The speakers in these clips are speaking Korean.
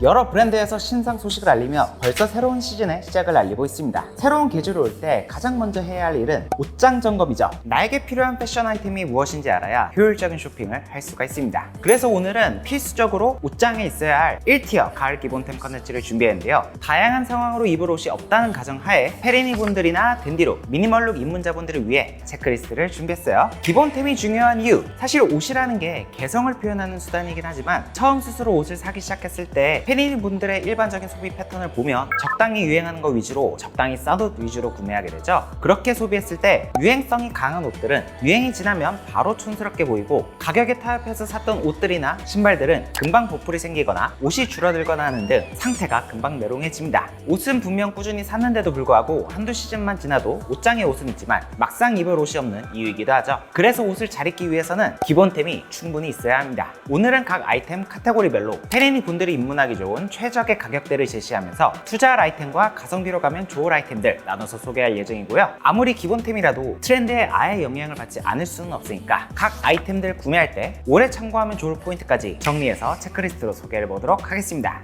여러 브랜드에서 신상 소식을 알리며 벌써 새로운 시즌의 시작을 알리고 있습니다. 새로운 계절이 올 때 가장 먼저 해야 할 일은 옷장 점검이죠. 나에게 필요한 패션 아이템이 무엇인지 알아야 효율적인 쇼핑을 할 수가 있습니다. 그래서 오늘은 필수적으로 옷장에 있어야 할 1티어 가을 기본템 컨텐츠를 준비했는데요. 다양한 상황으로 입을 옷이 없다는 가정하에 페리니 분들이나 댄디룩, 미니멀룩 입문자분들을 위해 체크리스트를 준비했어요. 기본템이 중요한 이유, 사실 옷이라는 게 개성을 표현하는 수단이긴 하지만 처음 스스로 옷을 사기 시작했을 때 페리니 분들의 일반적인 소비 패턴을 보면 적당히 유행하는 것 위주로 적당히 싼 옷 위주로 구매하게 되죠. 그렇게 소비했을 때 유행성이 강한 옷들은 유행이 지나면 바로 촌스럽게 보이고, 가격에 타협해서 샀던 옷들이나 신발들은 금방 보풀이 생기거나 옷이 줄어들거나 하는 등 상태가 금방 메롱해집니다. 옷은 분명 꾸준히 샀는데도 불구하고 한두 시즌만 지나도 옷장에 옷은 있지만 막상 입을 옷이 없는 이유이기도 하죠. 그래서 옷을 잘 입기 위해서는 기본템이 충분히 있어야 합니다. 오늘은 각 아이템 카테고리별로 페리니 분들이 입문하기 좋은 최적의 가격대를 제시하면서 투자할 아이템과 가성비로 가면 좋을 아이템들 나눠서 소개할 예정이고요. 아무리 기본템이라도 트렌드에 아예 영향을 받지 않을 수는 없으니까 각 아이템들 구매할 때 오래 참고하면 좋을 포인트까지 정리해서 체크리스트로 소개해 보도록 하겠습니다.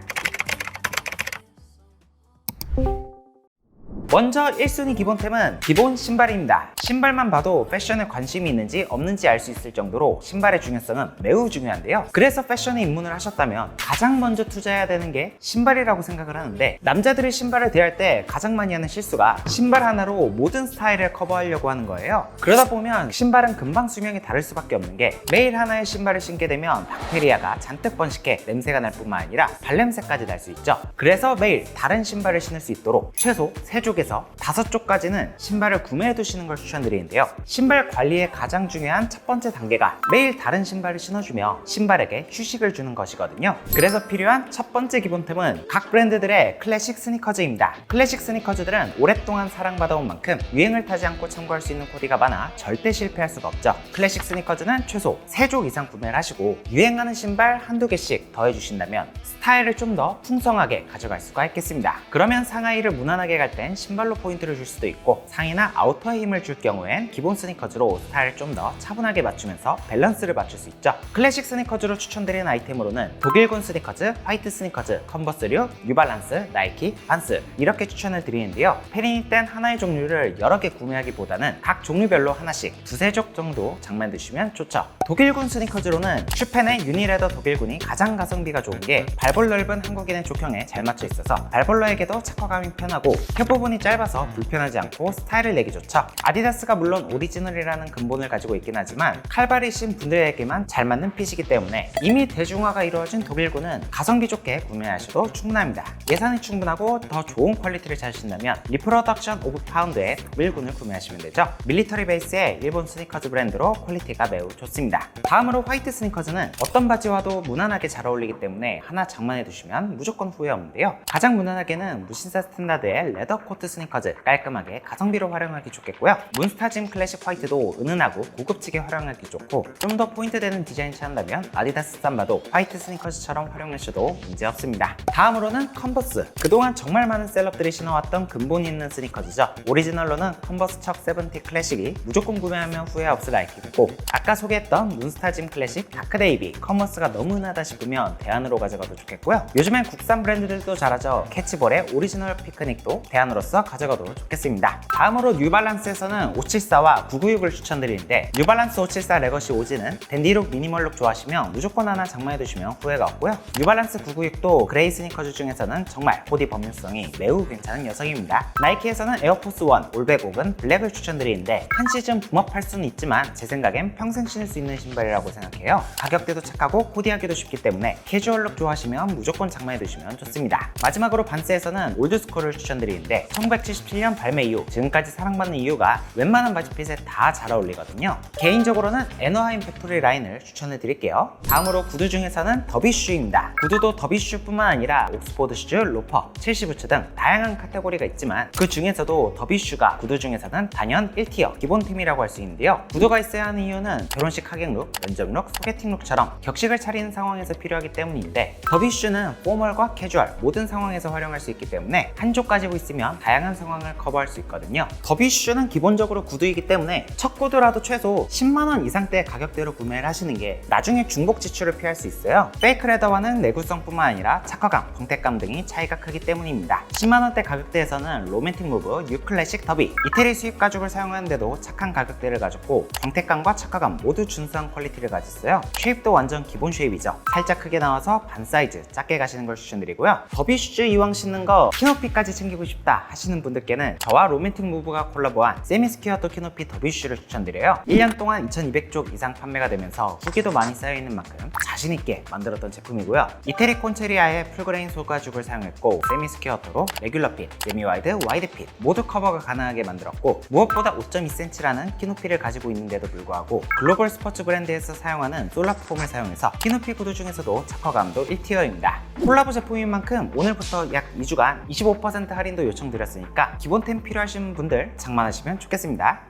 먼저 1순위 기본템은 기본 신발입니다. 신발만 봐도 패션에 관심이 있는지 없는지 알 수 있을 정도로 신발의 중요성은 매우 중요한데요. 그래서 패션에 입문을 하셨다면 가장 먼저 투자해야 되는 게 신발이라고 생각을 하는데, 남자들이 신발을 대할 때 가장 많이 하는 실수가 신발 하나로 모든 스타일을 커버하려고 하는 거예요. 그러다 보면 신발은 금방 수명이 다를 수밖에 없는 게, 매일 하나의 신발을 신게 되면 박테리아가 잔뜩 번식해 냄새가 날 뿐만 아니라 발냄새까지 날 수 있죠. 그래서 매일 다른 신발을 신을 수 있도록 최소 3족에서 5족까지는 신발을 구매해 두시는 걸 추천드리는데요. 신발 관리의 가장 중요한 첫 번째 단계가 매일 다른 신발을 신어주며 신발에게 휴식을 주는 것이거든요. 그래서 필요한 첫 번째 기본템은 각 브랜드들의 클래식 스니커즈입니다. 클래식 스니커즈들은 오랫동안 사랑받아온 만큼 유행을 타지 않고 참고할 수 있는 코디가 많아 절대 실패할 수가 없죠. 클래식 스니커즈는 최소 3족 이상 구매를 하시고 유행하는 신발 한두 개씩 더해주신다면 스타일을 좀 더 풍성하게 가져갈 수가 있겠습니다. 그러면 상하이를 무난하게 갈 땐 신발로 포인트를 줄 수도 있고, 상의나 아우터에 힘을 줄 경우엔 기본 스니커즈로 스타일을 좀 더 차분하게 맞추면서 밸런스를 맞출 수 있죠. 클래식 스니커즈로 추천드리는 아이템으로는 독일군 스니커즈, 화이트 스니커즈, 컨버스류, 뉴발란스, 나이키, 반스 이렇게 추천을 드리는데요. 페리니 땐 하나의 종류를 여러 개 구매하기보다는 각 종류별로 하나씩 2~3족 정도 장만 두시면 좋죠. 독일군 스니커즈로는 슈펜의 유니레더 독일군이 가장 가성비가 좋은 게 발볼 넓은 한국인의 족형에 잘 맞춰 있어서 발볼러에게도 착화감이 편하고 혀 부분이 짧아서 불편하지 않고 스타일을 내기 좋죠. 아디다스가 물론 오리지널이라는 근본을 가지고 있긴 하지만 칼발이신 분들에게만 잘 맞는 핏이기 때문에 이미 대중화가 이루어진 독일군은 가성비 좋게 구매하셔도 충분합니다. 예산이 충분하고 더 좋은 퀄리티를 찾으신다면 리프로덕션 오브 파운드의 독일군을 구매하시면 되죠. 밀리터리 베이스의 일본 스니커즈 브랜드로 퀄리티가 매우 좋습니다. 다음으로 화이트 스니커즈는 어떤 바지와도 무난하게 잘 어울리기 때문에 하나 장만해 두시면 무조건 후회 없는데요. 가장 무난하게는 무신사 스탠다드의 레더 코트 스니커즈, 깔끔하게 가성비로 활용하기 좋겠고요. 문스타짐 클래식 화이트도 은은하고 고급지게 활용하기 좋고, 좀 더 포인트 되는 디자인 찾는다면 아디다스 삼바도 화이트 스니커즈처럼 활용하셔도 문제없습니다. 다음으로는 컨버스. 그동안 정말 많은 셀럽들이 신어왔던 근본이 있는 스니커즈죠. 오리지널로는 컨버스 척 세븐티 클래식이 무조건 구매하면 후회 없을 아이템이고, 아까 소개했던 문스타짐 클래식, 다크데이비, 컨버스가 너무 은하다 싶으면 대안으로 가져가도 좋겠고요. 요즘엔 국산 브랜드들도 잘하죠. 캐치볼의 오리지널 피크닉도 대안으로서 가져가도 좋겠습니다. 다음으로 뉴발란스에서는 574와 996을 추천드리는데, 뉴발란스 574 레거시 오지는 댄디룩 미니멀룩 좋아하시면 무조건 하나 장만해 두시면 후회가 없고요. 뉴발란스 996도 그레이 스니커즈 중에서는 정말 코디 범용성이 매우 괜찮은 녀석입니다. 나이키에서는 에어포스 1, 올백 혹은 블랙을 추천드리는데, 한 시즌 붐업할 수는 있지만 제 생각엔 평생 신을 수 있는 신발이라고 생각해요. 가격대도 착하고 코디하기도 쉽기 때문에 캐주얼룩 좋아하시면 무조건 장만해 두시면 좋습니다. 마지막으로 반스에서는 올드스쿨을 추천드리는데, 1977년 발매 이후 지금까지 사랑받는 이유가 웬만한 바지핏에 다 잘 어울리거든요. 개인적으로는 애너하임 팩토리 라인을 추천해 드릴게요. 다음으로 구두 중에서는 더비슈입니다. 구두도 더비슈뿐만 아니라 옥스포드 슈즈, 로퍼, 첼시 부츠 등 다양한 카테고리가 있지만 그 중에서도 더비슈가 구두 중에서는 단연 1티어 기본템이라고 할 수 있는데요. 구두가 있어야 하는 이유는 결혼식 하객룩, 면접룩, 소개팅룩처럼 격식을 차리는 상황에서 필요하기 때문인데, 더비슈는 포멀과 캐주얼 모든 상황에서 활용할 수 있기 때문에 한 족 가지고 있으면 다양한 다양한 상황을 커버할 수 있거든요. 더비 슈즈는 기본적으로 구두이기 때문에 첫 구두라도 최소 10만원 이상대 가격대로 구매를 하시는 게 나중에 중복 지출을 피할 수 있어요. 페이크 레더와는 내구성뿐만 아니라 착화감, 광택감 등이 차이가 크기 때문입니다. 10만원대 가격대에서는 로맨틱 무브 뉴 클래식 더비 이태리 수입 가죽을 사용하는데도 착한 가격대를 가졌고 광택감과 착화감 모두 준수한 퀄리티를 가졌어요. 쉐입도 완전 기본 쉐입이죠. 살짝 크게 나와서 반 사이즈 작게 가시는 걸 추천드리고요. 더비 슈즈 이왕 신는 거 키높이까지 챙기고 싶다 하시는 분들께는 저와 로맨틱 무브가 콜라보한 세미 스퀘어토 키높이 더비 슈즈를 추천드려요. 1년 동안 2200쪽 이상 판매가 되면서 후기도 많이 쌓여있는 만큼 자신있게 만들었던 제품이고요. 이태리 콘체리아의 풀그레인 소가죽을 사용했고 세미 스퀘어토로 레귤러 핏, 세미 와이드, 와이드 핏 모두 커버가 가능하게 만들었고 무엇보다 5.2cm라는 키높이를 가지고 있는데도 불구하고 글로벌 스포츠 브랜드에서 사용하는 솔라폼을 사용해서 키높이 구두 중에서도 착화감도 1티어입니다. 콜라보 제품인 만큼 오늘부터 약 2주간 25% 할인도 요청드렸으니까 기본템 필요하신 분들 장만하시면 좋겠습니다.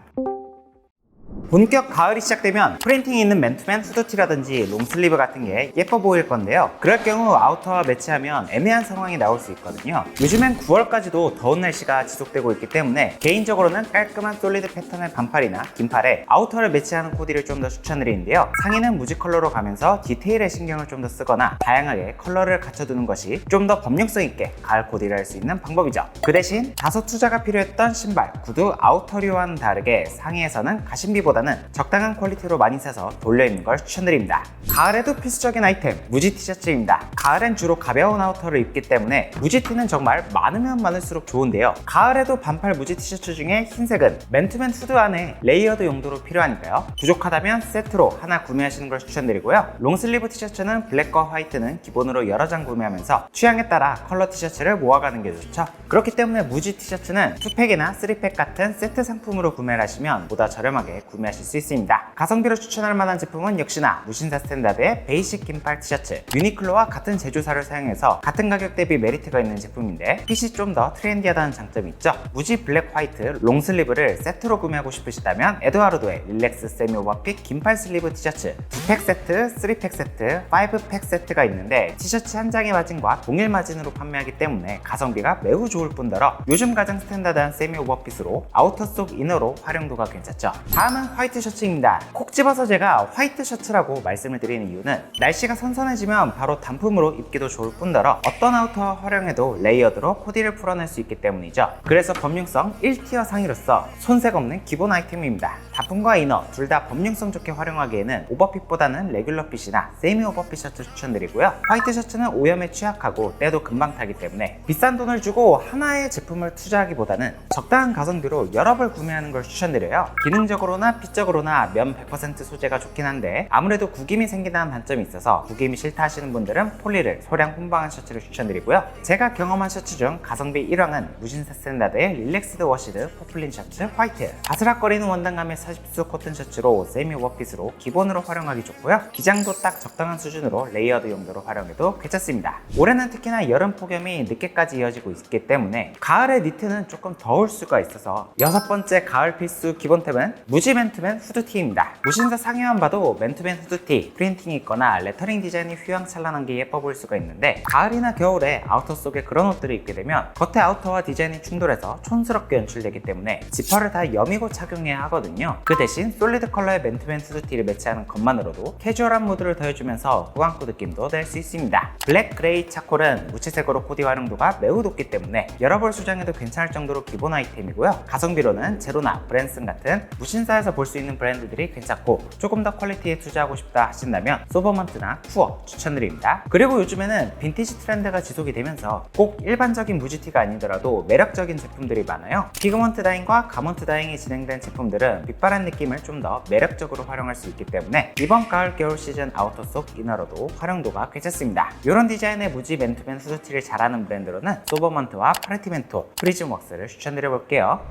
본격 가을이 시작되면 프린팅이 있는 맨투맨 후드티라든지 롱슬리브 같은 게 예뻐 보일 건데요. 그럴 경우 아우터와 매치하면 애매한 상황이 나올 수 있거든요. 요즘엔 9월까지도 더운 날씨가 지속되고 있기 때문에 개인적으로는 깔끔한 솔리드 패턴의 반팔이나 긴팔에 아우터를 매치하는 코디를 좀 더 추천드리는데요. 상의는 무지 컬러로 가면서 디테일에 신경을 좀 더 쓰거나 다양하게 컬러를 갖춰두는 것이 좀 더 범용성 있게 가을 코디를 할 수 있는 방법이죠. 그 대신 다소 투자가 필요했던 신발, 구두, 아우터류와는 다르게 상의에서는 가심비보다는 적당한 퀄리티로 많이 사서 돌려입는 걸 추천드립니다. 가을에도 필수적인 아이템, 무지 티셔츠입니다. 가을엔 주로 가벼운 아우터를 입기 때문에 무지티는 정말 많으면 많을수록 좋은데요. 가을에도 반팔 무지 티셔츠 중에 흰색은 맨투맨 후드 안에 레이어드 용도로 필요하니까요. 부족하다면 세트로 하나 구매하시는 걸 추천드리고요. 롱슬리브 티셔츠는 블랙과 화이트는 기본으로 여러 장 구매하면서 취향에 따라 컬러 티셔츠를 모아가는 게 좋죠. 그렇기 때문에 무지 티셔츠는 2팩이나 3팩 같은 세트 상품으로 구매를 하시면 보다 저렴하게 구매하실 수 있습니다. 가성비로 추천할 만한 제품은 역시나 무신사 스탠다드의 베이식 긴팔 티셔츠. 유니클로와 같은 제조사를 사용해서 같은 가격 대비 메리트가 있는 제품인데 핏이 좀 더 트렌디하다는 장점이 있죠. 무지 블랙 화이트 롱슬리브를 세트로 구매하고 싶으시다면 에드와르도의 릴렉스 세미 오버핏 긴팔 슬리브 티셔츠 2팩 세트, 3팩 세트, 5팩 세트가 있는데 티셔츠 한 장의 마진과 동일 마진으로 판매하기 때문에 가성비가 매우 좋을 뿐더러 요즘 가장 스탠다드한 세미 오버핏으로 아우터 속 이너로 활용도가 괜찮죠. 다음은 화이트 셔츠입니다. 콕 집어서 제가 화이트 셔츠라고 말씀을 드리는 이유는 날씨가 선선해지면 바로 단품으로 입기도 좋을 뿐더러 어떤 아우터와 활용해도 레이어드로 코디를 풀어낼 수 있기 때문이죠. 그래서 범용성 1티어 상의로서 손색 없는 기본 아이템입니다. 단품과 이너 둘 다 범용성 좋게 활용하기에는 오버핏보다는 레귤러 핏이나 세미 오버핏 셔츠 추천드리고요. 화이트 셔츠는 오염에 취약하고 때도 금방 타기 때문에 비싼 돈을 주고 하나의 제품을 투자하기보다는 적당한 가성비로 여러 벌 구매하는 걸 추천드려요. 기능적으로나 핏적으로나 면 100% 소재가 좋긴 한데 아무래도 구김이 생긴다는 단점이 있어서 구김이 싫다 하시는 분들은 폴리를 소량 혼방한 셔츠를 추천드리고요. 제가 경험한 셔츠 중 가성비 1왕은 무신사 스탠다드의 릴렉스드 워시드 포플린 셔츠 화이트. 바스락거리는 원단감의 40수 코튼 셔츠로 세미 오버핏으로 기본으로 활용하기 좋고요. 기장도 딱 적당한 수준으로 레이어드 용도로 활용해도 괜찮습니다. 올해는 특히나 여름 폭염이 늦게까지 이어지고 있기 때문에 가을의 니트는 조금 더울 수가 있어서 6번째 가을 필수 기본템은 무지 맨투맨 후드티입니다. 무신사 상의만 봐도 맨투맨 후드티 프린팅이 있거나 레터링 디자인이 휘황찬란한 게 예뻐 보일 수가 있는데 가을이나 겨울에 아우터 속에 그런 옷들을 입게 되면 겉에 아우터와 디자인이 충돌해서 촌스럽게 연출되기 때문에 지퍼를 다 여미고 착용해야 하거든요. 그 대신 솔리드 컬러의 맨투맨 후드티를 매치하는 것만으로도 캐주얼한 무드를 더해주면서 후안코 느낌도 낼 수 있습니다. 블랙, 그레이, 차콜은 무채색으로 코디 활용도가 매우 높기 때문에 여러 벌 수정해도 괜찮을 정도로 기본 아이템이고요. 가성비로는 제로나 브랜슨 같은 무신사에서 볼 수 있는 브랜드들이 괜찮고 조금 더 퀄리티에 투자하고 싶다 하신다면 소버먼트나 쿠어 추천드립니다. 그리고 요즘에는 빈티지 트렌드가 지속이 되면서 꼭 일반적인 무지티가 아니더라도 매력적인 제품들이 많아요. 피그먼트 다잉과 가먼트 다잉이 진행된 제품들은 빛바랜 느낌을 좀 더 매력적으로 활용할 수 있기 때문에 이번 가을 겨울 시즌 아우터 속 이너로도 활용도가 괜찮습니다. 이런 디자인의 무지 맨투맨 후드티를 잘하는 브랜드로는 소버먼트와 파르티멘토 프리즘웍스를 추천드려볼게요.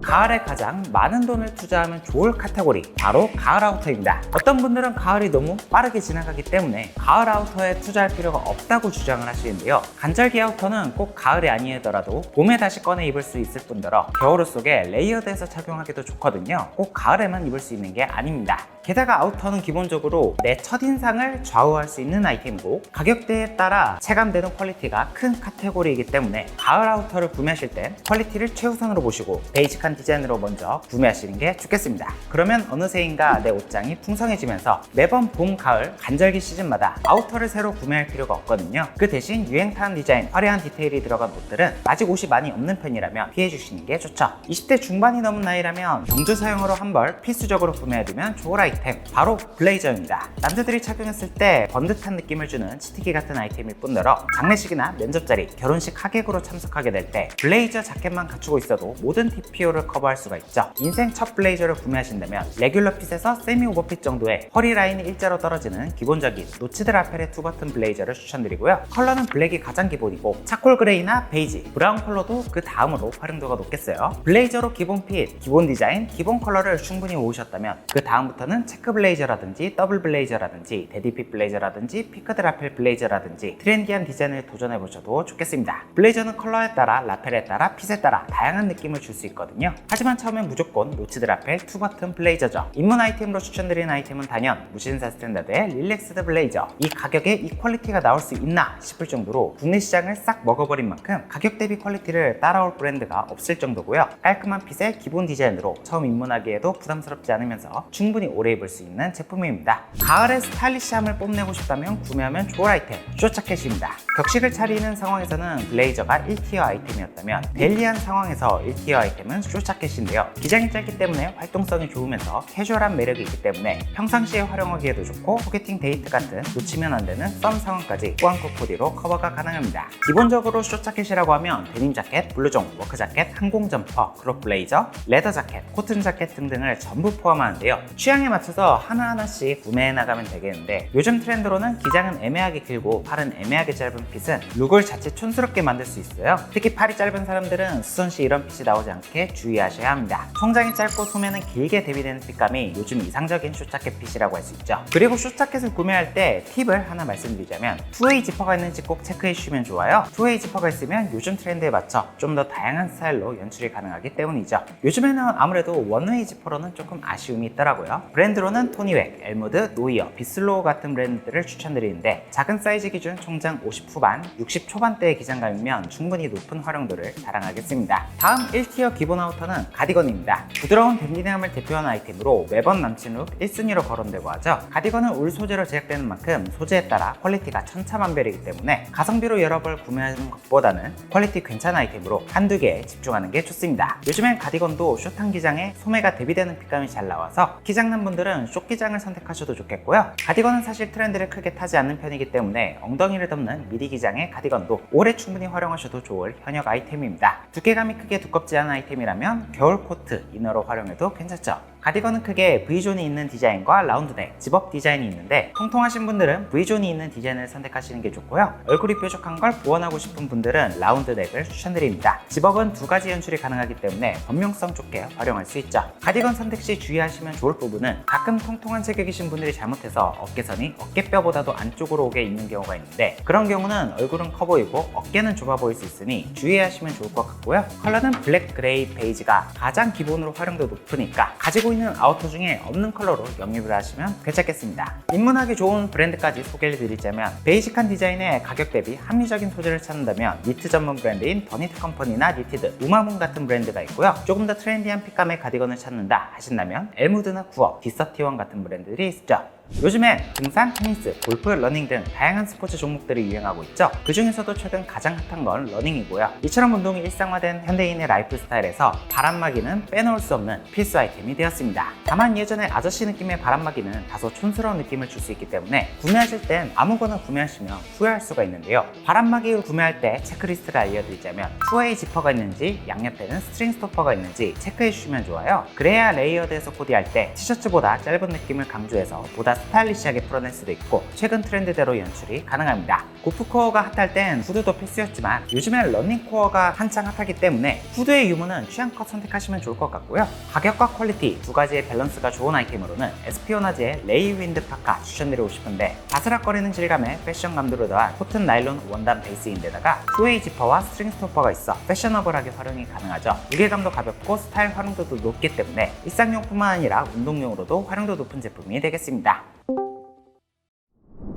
가을에 가장 많은 돈을 투자하면 좋을 카테고리, 바로 가을 아우터입니다. 어떤 분들은 가을이 너무 빠르게 지나가기 때문에 가을 아우터에 투자할 필요가 없다고 주장을 하시는데요. 간절기 아우터는 꼭 가을이 아니더라도 봄에 다시 꺼내 입을 수 있을 뿐더러 겨울 속에 레이어드해서 착용하기도 좋거든요. 꼭 가을에만 입을 수 있는 게 아닙니다. 게다가 아우터는 기본적으로 내 첫인상을 좌우할 수 있는 아이템이고 가격대에 따라 체감되는 퀄리티가 큰 카테고리이기 때문에 가을 아우터를 구매하실 때 퀄리티를 최우선으로 보시고 베이직한 디자인으로 먼저 구매하시는 게 좋겠습니다. 그러면 어느새인가 내 옷장이 풍성해지면서 매번 봄, 가을, 간절기 시즌마다 아우터를 새로 구매할 필요가 없거든요. 그 대신 유행 타는 디자인, 화려한 디테일이 들어간 옷들은 아직 옷이 많이 없는 편이라면 피해주시는 게 좋죠. 20대 중반이 넘은 나이라면 경주 사용으로 한 벌 필수적으로 구매해두면 좋을 아이템, 바로 블레이저입니다. 남자들이 착용했을 때 번듯한 느낌을 주는 치트키 같은 아이템일 뿐더러 장례식이나 면접 자리, 결혼식 하객으로 참석하게 될 때 블레이저 자켓만 갖추고 있어도 모든 TPO를 커버할 수가 있죠. 인생 첫 블레이저를 구매하신다면 레귤러 핏에서 세미 오버핏 정도의 허리 라인이 일자로 떨어지는 기본적인 노치드 라펠의 투버튼 블레이저를 추천드리고요. 컬러는 블랙이 가장 기본이고 차콜 그레이나 베이지, 브라운 컬러도 그 다음으로 활용도가 높겠어요. 블레이저로 기본 핏, 기본 디자인, 기본 컬러를 충분히 모으셨다면 그 다음부터는 체크 블레이저라든지 더블 블레이저라든지 데디핏 블레이저라든지 피크드 라펠 블레이저라든지 트렌디한 디자인을 도전해보셔도 좋겠습니다. 블레이저는 컬러에 따라, 라펠에 따라, 핏에 따라 다양한 느낌을 줄 수 있거든요. 하지만 처음엔 무조건 노치드 라펠 투버튼 블레이저죠. 입문 아이템으로 추천드리는 아이템은 단연 무신사 스탠다드의 릴렉스드 블레이저. 이 가격에 이 퀄리티가 나올 수 있나 싶을 정도로 국내 시장을 싹 먹어버린 만큼 가격 대비 퀄리티를 따라올 브랜드가 없을 정도고요. 깔끔한 핏의 기본 디자인으로 처음 입문하기에도 부담스럽지 않으면서 충분히 오래 입을 수 있는 제품입니다. 가을에 스타일리시함을 뽐내고 싶다면 구매하면 좋을 아이템, 숏자켓입니다. 격식을 차리는 상황에서는 블레이저가 1티어 아이템이었다면 데일리한 상황에서 1티어 아이템은 숏자켓인데요. 기장이 짧기 때문에 활동성이 좋으면서 캐주얼한 매력이 있기 때문에 평상시에 활용하기에도 좋고 소개팅 데이트 같은 놓치면 안 되는 썸 상황까지 꾸안꾸 코디로 커버가 가능합니다. 기본적으로 숏자켓이라고 하면 데님 자켓, 블루종, 워크 자켓, 항공 점퍼, 크롭 블레이저, 레더 자켓, 코튼 자켓 등등을 전부 포함하는데요. 취향에 맞춰서 하나하나씩 구매해 나가면 되겠는데 요즘 트렌드로는 기장은 애매하게 길고 팔은 애매하게 짧은 핏은 룩을 자칫 촌스럽게 만들 수 있어요. 특히 팔이 짧은 사람들은 수선시 이런 핏이 나오지 않게 주의하셔야 합니다. 송장이 짧고 소매는 길게 대비되는 핏감이 요즘 이상적인 숏자켓 핏이라고 할 수 있죠. 그리고 숏자켓을 구매할 때 팁을 하나 말씀드리자면 투웨이 지퍼가 있는지 꼭 체크해 주시면 좋아요. 투웨이 지퍼가 있으면 요즘 트렌드에 맞춰 좀 더 다양한 스타일로 연출이 가능하기 때문이죠. 요즘에는 아무래도 원웨이 지퍼로는 조금 아쉬움이 있더라고요. 브랜드로는 토니웩, 엘무드, 노이어, 비슬로우 같은 브랜드들을 추천드리는데 작은 사이즈 기준 총장 50 후반, 60 초반대의 기장감이면 충분히 높은 활용도를 자랑하겠습니다. 다음 1티어 기본 아우터는 가디건입니다. 부드러운 댄디함을 대표하는 아이템으로 매번 남친 룩 1순위로 거론되고 하죠. 가디건은 울 소재로 제작되는 만큼 소재에 따라 퀄리티가 천차만별이기 때문에 가성비로 여러 벌 구매하는 것보다는 퀄리티 괜찮은 아이템으로 한두 개에 집중하는 게 좋습니다. 요즘엔 가디건도 숏한 기장에 소매가 대비되는 핏감이 잘 나와서 기장난 분들은 숏 기장을 선택하셔도 좋겠고요. 가디건은 사실 트렌드를 크게 타지 않는 편이기 때문에 엉덩이를 덮는 미디 기장의 가디건도 오래 충분히 활용하셔도 좋을 현역 아이템입니다. 두께감이 크게 두껍지 않은 아이템이라면 겨울 코트, 이너로 활용해도 괜찮죠. 가디건은 크게 V존이 있는 디자인과 라운드넥, 집업 디자인이 있는데 통통하신 분들은 V존이 있는 디자인을 선택하시는 게 좋고요. 얼굴이 뾰족한 걸 보완하고 싶은 분들은 라운드넥을 추천드립니다. 집업은 두 가지 연출이 가능하기 때문에 범용성 좋게 활용할 수 있죠. 가디건 선택 시 주의하시면 좋을 부분은 가끔 통통한 체격이신 분들이 잘못해서 어깨선이 어깨뼈보다도 안쪽으로 오게 있는 경우가 있는데 그런 경우는 얼굴은 커 보이고 어깨는 좁아 보일 수 있으니 주의하시면 좋을 것 같고요. 컬러는 블랙, 그레이, 베이지가 가장 기본으로 활용도 높으니까 가지고 있는 아우터 중에 없는 컬러로 영입을 하시면 괜찮겠습니다. 입문하기 좋은 브랜드까지 소개를 드리자면 베이직한 디자인에 가격 대비 합리적인 소재를 찾는다면 니트 전문 브랜드인 버니트 컴퍼니나 니티드, 우마문 같은 브랜드가 있고요. 조금 더 트렌디한 핏감의 가디건을 찾는다 하신다면 엘무드나 구어, 디서티원 같은 브랜드들이 있죠. 요즘엔 등산, 테니스, 골프, 러닝 등 다양한 스포츠 종목들이 유행하고 있죠. 그 중에서도 최근 가장 핫한 건 러닝이고요. 이처럼 운동이 일상화된 현대인의 라이프 스타일에서 바람막이는 빼놓을 수 없는 필수 아이템이 되었습니다. 다만 예전에 아저씨 느낌의 바람막이는 다소 촌스러운 느낌을 줄 수 있기 때문에 구매하실 땐 아무거나 구매하시면 후회할 수가 있는데요. 바람막이를 구매할 때 체크리스트를 알려드리자면 투웨이 지퍼가 있는지, 양옆에는 스트링 스토퍼가 있는지 체크해 주시면 좋아요. 그래야 레이어드에서 코디할 때 티셔츠보다 짧은 느낌을 강조해서 보다 스타일리시하게 풀어낼 수도 있고 최근 트렌드대로 연출이 가능합니다. 고프코어가 핫할 땐 후드도 필수였지만 요즘엔 러닝코어가 한창 핫하기 때문에 후드의 유무는 취향껏 선택하시면 좋을 것 같고요. 가격과 퀄리티 두 가지의 밸런스가 좋은 아이템으로는 에스피오나즈의 레이 윈드 파카 추천드리고 싶은데 바스락거리는 질감에 패션감도를 더한 코튼 나일론 원단 베이스인데다가 투웨이 지퍼와 스트링 스토퍼가 있어 패셔너블하게 활용이 가능하죠. 무게감도 가볍고 스타일 활용도도 높기 때문에 일상용뿐만 아니라 운동용으로도 활용도 높은 제품이 되겠습니다.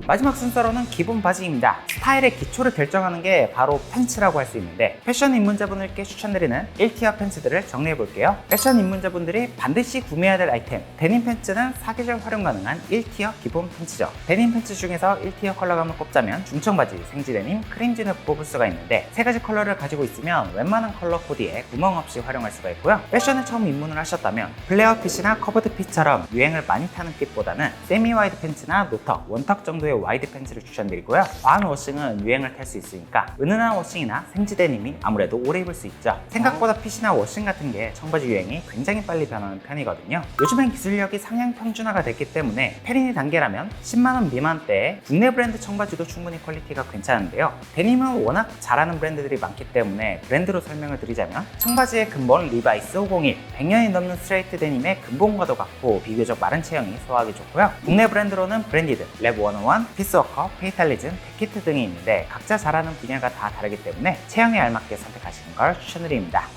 마지막 순서로는 기본 바지입니다. 스타일의 기초를 결정하는 게 바로 팬츠라고 할 수 있는데 패션 입문자분들께 추천드리는 1티어 팬츠들을 정리해 볼게요. 패션 입문자분들이 반드시 구매해야 될 아이템, 데님 팬츠는 사계절 활용 가능한 1티어 기본 팬츠죠. 데님 팬츠 중에서 1티어 컬러감을 꼽자면 중청 바지, 생지 데님, 크림진을 뽑을 수가 있는데 세 가지 컬러를 가지고 있으면 웬만한 컬러 코디에 구멍 없이 활용할 수가 있고요. 패션에 처음 입문을 하셨다면 플레어 핏이나 커버드 핏처럼 유행을 많이 타는 핏보다는 세미 와이드 팬츠나 노턱, 원턱 정도의 와이드 팬츠를 추천드리고요. 과한 워싱은 유행을 탈 수 있으니까 은은한 워싱이나 생지 데님이 아무래도 오래 입을 수 있죠. 생각보다 핏이나 워싱 같은 게 청바지 유행이 굉장히 빨리 변하는 편이거든요. 요즘엔 기술력이 상향 평준화가 됐기 때문에 페리니 단계라면 10만원 미만대에 국내 브랜드 청바지도 충분히 퀄리티가 괜찮은데요. 데님은 워낙 잘하는 브랜드들이 많기 때문에 브랜드로 설명을 드리자면 청바지의 근본 리바이스 501, 100년이 넘는 스트레이트 데님의 근본과도 같고 비교적 마른 체형이 소화하기 좋고요. 국내 브랜드로는 브랜디드, 랩 101, 피스워커, 페이탈리즘, 데키트 등이 있는데 각자 잘하는 분야가 다 다르기 때문에 체형에 알맞게 선택하시는 걸 추천드립니다.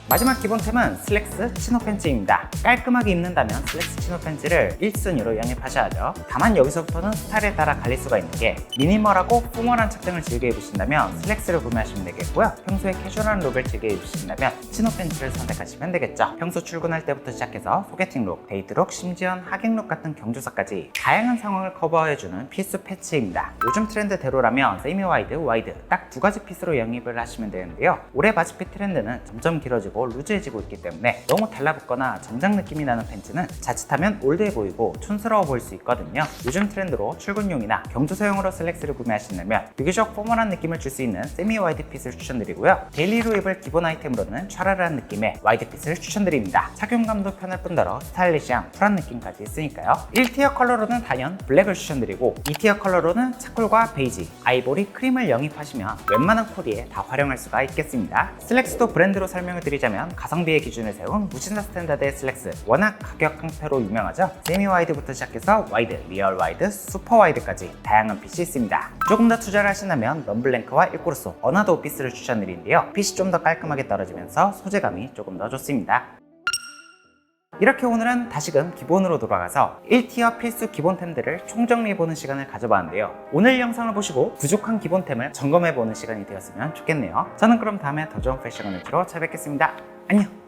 마지막 기본템은 슬랙스 치노 팬츠입니다. 깔끔하게 입는다면 슬랙스 치노 팬츠를 1순위로 영입하셔야죠. 다만 여기서부터는 스타일에 따라 갈릴 수가 있는 게 미니멀하고 포멀한 착장을 즐겨 입으신다면 슬랙스를 구매하시면 되겠고요. 평소에 캐주얼한 룩을 즐겨 입으신다면 치노 팬츠를 선택하시면 되겠죠. 평소 출근할 때부터 시작해서 소개팅 룩, 데이트 룩, 심지어 하객 룩 같은 경조사까지 다양한 상황을 커버해주는 필수 팬츠입니다. 요즘 트렌드대로라면 세미 와이드, 와이드 딱 두 가지 핏으로 영입을 하시면 되는데요. 올해 바지핏 트렌드는 점점 길어지고 루즈해지고 있기 때문에 너무 달라붙거나 정장 느낌이 나는 팬츠는 자칫하면 올드해 보이고 촌스러워 보일 수 있거든요. 요즘 트렌드로 출근용이나 경조사용으로 슬랙스를 구매하신다면 비교적 포멀한 느낌을 줄 수 있는 세미 와이드 핏을 추천드리고요. 데일리로 입을 기본 아이템으로는 촤라라한 느낌의 와이드 핏을 추천드립니다. 착용감도 편할 뿐더러 스타일리시한 쿨한 느낌까지 있으니까요. 1티어 컬러로는 단연 블랙을 추천드리고 2티어 컬러로는 차콜과 베이지, 아이보리, 크림을 영입하시면 웬만한 코디에 다 활용할 수가 있겠습니다. 슬랙스도 브랜드로 설명을 드리자면 가성비의 기준을 세운 무신사 스탠다드의 슬랙스, 워낙 가격 강패로 유명하죠. 세미 와이드부터 시작해서 와이드, 리얼 와이드, 슈퍼 와이드까지 다양한 핏이 있습니다. 조금 더 투자를 하신다면 럼블랭크와 일코르소, 어나더 오피스를 추천드리는데요. 핏이 좀 더 깔끔하게 떨어지면서 소재감이 조금 더 좋습니다. 이렇게 오늘은 다시금 기본으로 돌아가서 1티어 필수 기본템들을 총정리해보는 시간을 가져봤는데요. 오늘 영상을 보시고 부족한 기본템을 점검해보는 시간이 되었으면 좋겠네요. 저는 그럼 다음에 더 좋은 패션 컨텐츠로 찾아뵙겠습니다. 안녕!